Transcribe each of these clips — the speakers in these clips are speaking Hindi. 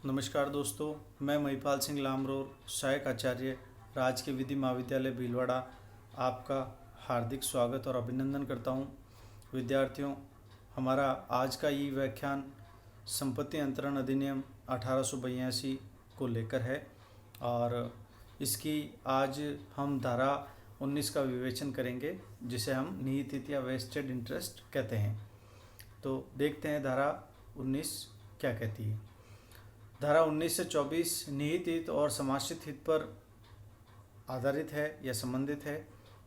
नमस्कार दोस्तों, मैं महिपाल सिंह लामरोर, सहायक आचार्य, राजकीय विधि महाविद्यालय भीलवाड़ा, आपका हार्दिक स्वागत और अभिनंदन करता हूं। विद्यार्थियों, हमारा आज का ये व्याख्यान संपत्ति अंतरण अधिनियम 1882 को लेकर है और इसकी आज हम धारा 19 का विवेचन करेंगे, जिसे हम निहित हित या वेस्टेड इंटरेस्ट कहते हैं। तो देखते हैं धारा 19 क्या कहती है। धारा 19 से 24 निहित हित और समाश्रित हित पर आधारित है या संबंधित है।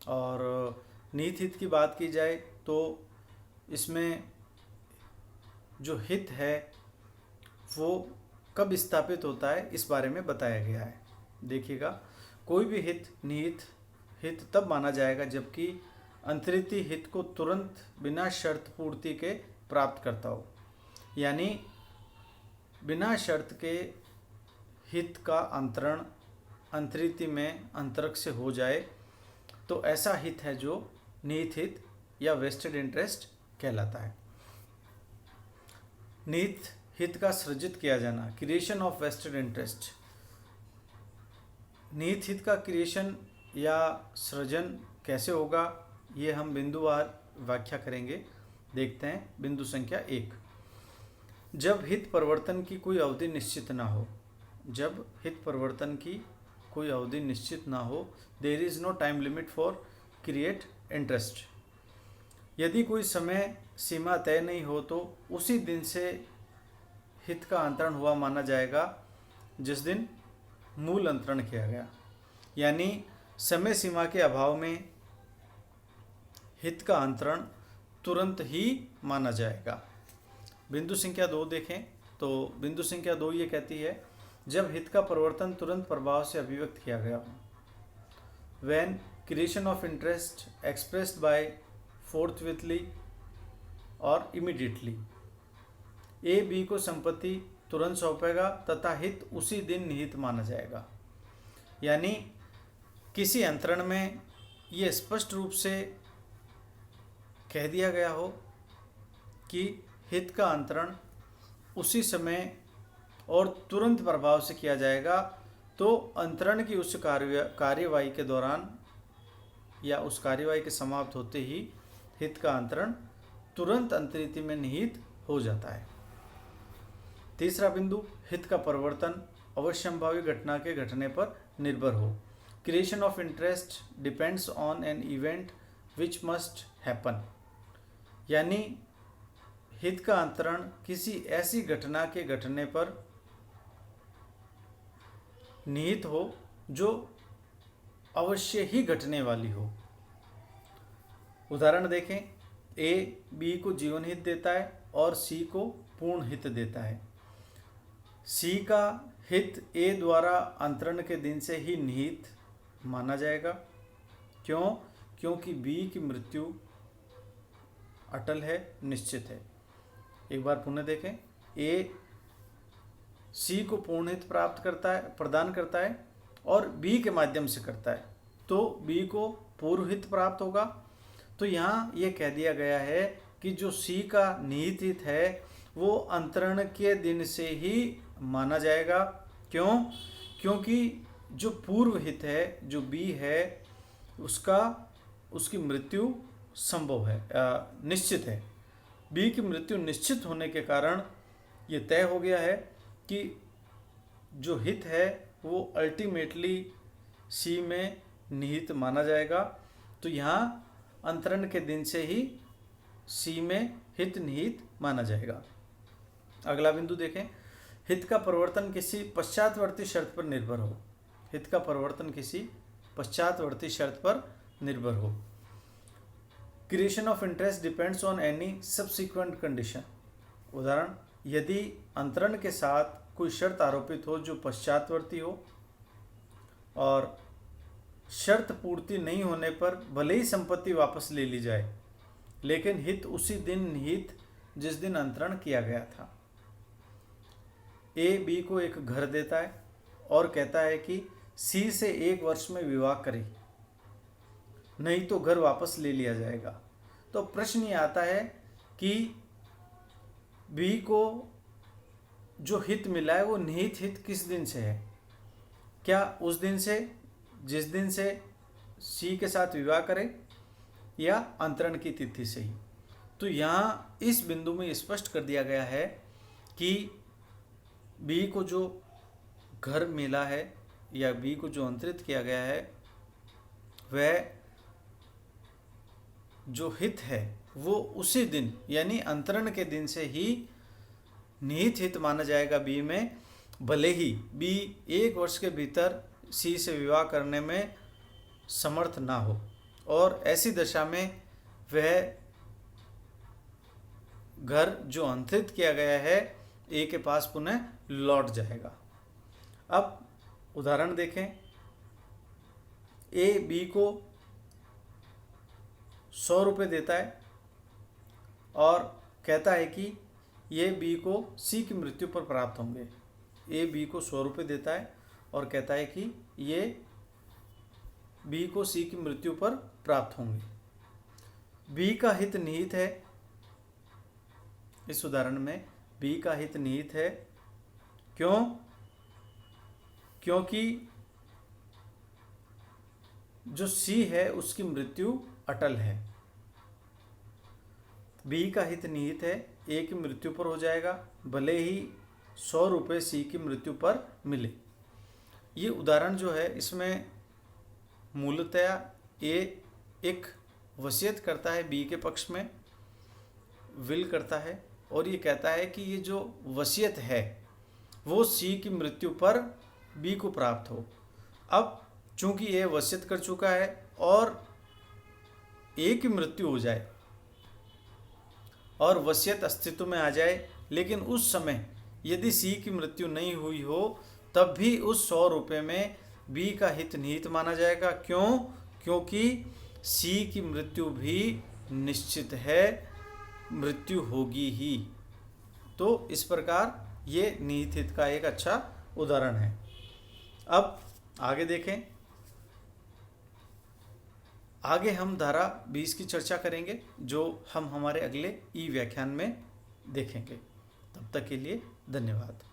और निहित हित की बात की जाए तो इसमें जो हित है वो कब स्थापित होता है, इस बारे में बताया गया है। देखिएगा, कोई भी हित निहित हित तब माना जाएगा जबकि अंतरिक्ष हित को तुरंत बिना शर्त पूर्ति के प्राप्त करता हो, यानी बिना शर्त के हित का अंतरण अंतरिक्ष में अंतरिक्ष से हो जाए तो ऐसा हित है जो निहित हित या वेस्टेड इंटरेस्ट कहलाता है। निहित हित का सृजित किया जाना, क्रिएशन ऑफ वेस्टेड इंटरेस्ट। निहित हित का क्रिएशन या सृजन कैसे होगा, ये हम बिंदुवार व्याख्या करेंगे। देखते हैं बिंदु संख्या 1। जब हित परिवर्तन की कोई अवधि निश्चित ना हो, जब हित परिवर्तन की कोई अवधि निश्चित ना हो, there is no time limit for create interest. यदि कोई समय सीमा तय नहीं हो तो उसी दिन से हित का अंतरण हुआ माना जाएगा जिस दिन मूल अंतरण किया गया, यानी समय सीमा के अभाव में हित का अंतरण तुरंत ही माना जाएगा। बिंदु संख्या 2 देखें तो बिंदु संख्या 2 ये कहती है, जब हित का परिवर्तन तुरंत प्रभाव से अभिव्यक्त किया गया हो। When creation of interest expressed by forthwithly और इमीडिएटली, ए बी को संपत्ति तुरंत सौंपेगा तथा हित उसी दिन निहित माना जाएगा। यानी किसी अंतरण में ये स्पष्ट रूप से कह दिया गया हो कि हित का अंतरण उसी समय और तुरंत प्रभाव से किया जाएगा, तो अंतरण की उस कार्यवाही के दौरान या उस कार्यवाही के समाप्त होते ही हित का अंतरण तुरंत अंतरिक्ष में निहित हो जाता है। तीसरा बिंदु, हित का परिवर्तन अवश्यंभावी घटना के घटने पर निर्भर हो। Creation of interest depends on an event which must happen, यानी हित का अंतरण किसी ऐसी घटना के घटने पर निहित हो जो अवश्य ही घटने वाली हो। उदाहरण देखें, ए बी को जीवन हित देता है और सी को पूर्ण हित देता है। सी का हित ए द्वारा अंतरण के दिन से ही निहित माना जाएगा। क्यों? क्योंकि बी की मृत्यु अटल है, निश्चित है। एक बार पुनः देखें, ए सी को पूर्ण हित प्रदान करता है और बी के माध्यम से करता है, तो बी को पूर्व हित प्राप्त होगा। तो यहाँ ये कह दिया गया है कि जो सी का निहित हित है वो अंतरण के दिन से ही माना जाएगा। क्यों? क्योंकि जो पूर्व हित है, जो बी है, उसकी मृत्यु संभव है, निश्चित है। बी की मृत्यु निश्चित होने के कारण ये तय हो गया है कि जो हित है वो अल्टीमेटली सी में निहित माना जाएगा। तो यहाँ अंतरण के दिन से ही सी में हित निहित माना जाएगा। अगला बिंदु देखें, हित का परिवर्तन किसी पश्चातवर्ती शर्त पर निर्भर हो। हित का परिवर्तन किसी पश्चातवर्ती शर्त पर निर्भर हो। Creation of interest depends on any subsequent condition. उदाहरण, यदि अंतरण के साथ कोई शर्त आरोपित हो जो पश्चातवर्ती हो और शर्त पूर्ति नहीं होने पर भले ही संपत्ति वापस ले ली जाए, लेकिन हित उसी दिन निहित जिस दिन अंतरण किया गया था। ए बी को एक घर देता है और कहता है कि सी से 1 वर्ष में विवाह करे, नहीं तो घर वापस ले लिया जाएगा। तो प्रश्न ये आता है कि बी को जो हित मिला है वो निहित हित किस दिन से है? क्या उस दिन से जिस दिन से सी के साथ विवाह करे या अंतरण की तिथि से ही? तो यहाँ इस बिंदु में स्पष्ट कर दिया गया है कि बी को जो घर मिला है या बी को जो अंतरित किया गया है वह जो हित है वो उसी दिन यानी अंतरण के दिन से ही निहित हित माना जाएगा बी में, भले ही बी 1 वर्ष के भीतर सी से विवाह करने में समर्थ ना हो, और ऐसी दशा में वह घर जो अंतरित किया गया है ए के पास पुनः लौट जाएगा। अब उदाहरण देखें। ए बी को 100 रुपये देता है और कहता है कि ये बी को सी की मृत्यु पर प्राप्त होंगे। ए बी को 100 रुपये देता है और कहता है कि ये बी को सी की मृत्यु पर प्राप्त होंगे। बी का हित निहित है। इस उदाहरण में बी का हित निहित है। क्यों? क्योंकि जो सी है उसकी मृत्यु अटल है। बी का हित निहित है, ए की मृत्यु पर हो जाएगा, भले ही 100 रुपये सी की मृत्यु पर मिले। ये उदाहरण जो है इसमें मूलतया ए एक वसीयत करता है बी के पक्ष में, विल करता है और ये कहता है कि ये जो वसीयत है वो सी की मृत्यु पर बी को प्राप्त हो। अब चूंकि ए वसीयत कर चुका है और ए की मृत्यु हो जाए और वसीयत अस्तित्व में आ जाए, लेकिन उस समय यदि सी की मृत्यु नहीं हुई हो तब भी उस 100 रुपये में बी का हित निहित माना जाएगा। क्यों? क्योंकि सी की मृत्यु भी निश्चित है, मृत्यु होगी ही। तो इस प्रकार ये निहित हित का एक अच्छा उदाहरण है। अब आगे देखें। आगे हम धारा 20 की चर्चा करेंगे जो हम हमारे अगले ई व्याख्यान में देखेंगे। तब तक के लिए धन्यवाद।